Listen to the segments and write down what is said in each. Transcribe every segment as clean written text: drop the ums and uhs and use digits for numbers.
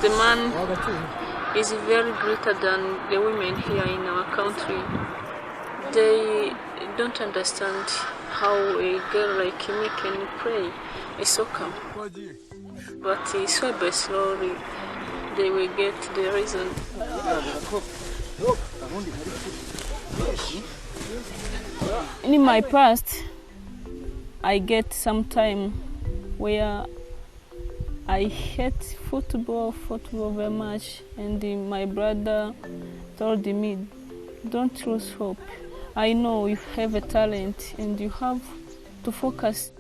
The man is very greater than the women here in our country. They don't understand how a girl like me can play a soccer. But slowly, slowly, they will get the reason. In my past, I get some time where I hate football very much, and my brother told me, don't lose hope. I know you have a talent and you have to focus.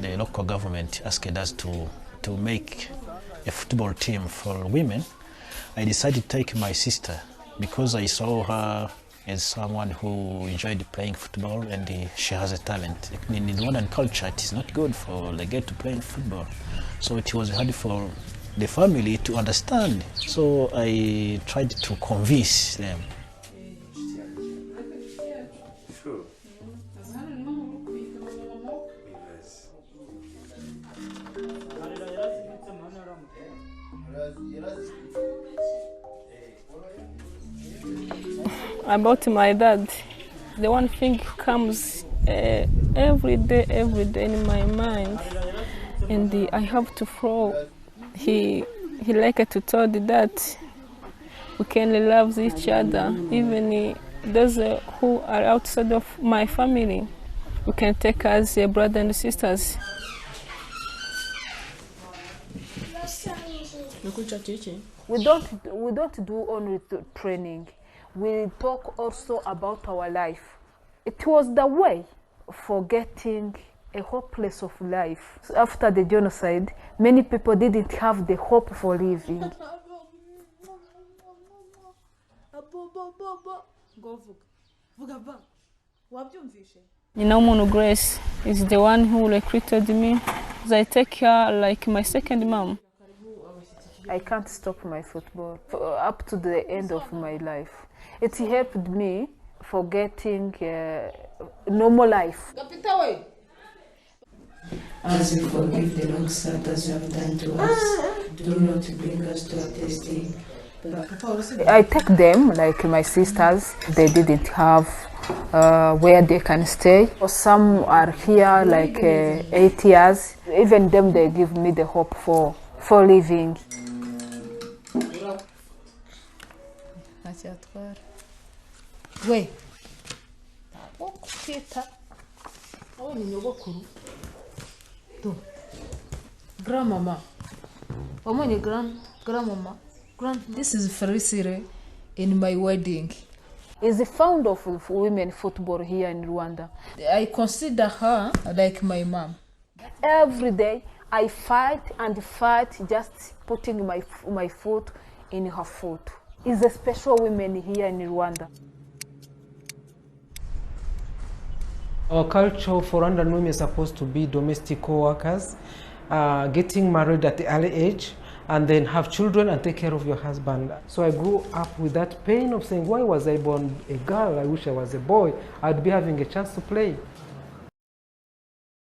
The local government asked us to make a football team for women. I decided to take my sister because I saw her as someone who enjoyed playing football and she has a talent. In Rwandan culture, it is not good for the girl to play football. So it was hard for the family to understand. So I tried to convince them. About my dad, the one thing comes every day in my mind, and I have to follow. He liked to tell that we can love each other, even those who are outside of my family. We can take as brothers and sisters. We don't do only training. We talk also about our life. It was the way for getting a hopeless of life. After the genocide, many people didn't have the hope for living. Grace is the one who recruited me. I take her like my second mom. I can't stop my football up to the end of my life. It helped me forgetting normal life. As we forgive the wrongsters you have done to us, do not bring us to a testing. I take them like my sisters. They didn't have where they can stay. Some are here like 8 years. Even them, they give me the hope for living. Grandmama, grandmama, this is Felicity in my wedding. Is the founder of women football here in Rwanda. I consider her like my mom. Every day I fight and fight, just putting my foot in her foot. Is a special women here in Rwanda. Our culture for Rwandan women is supposed to be domestic co-workers, getting married at the early age, and then have children and take care of your husband. So I grew up with that pain of saying, why was I born a girl? I wish I was a boy. I'd be having a chance to play.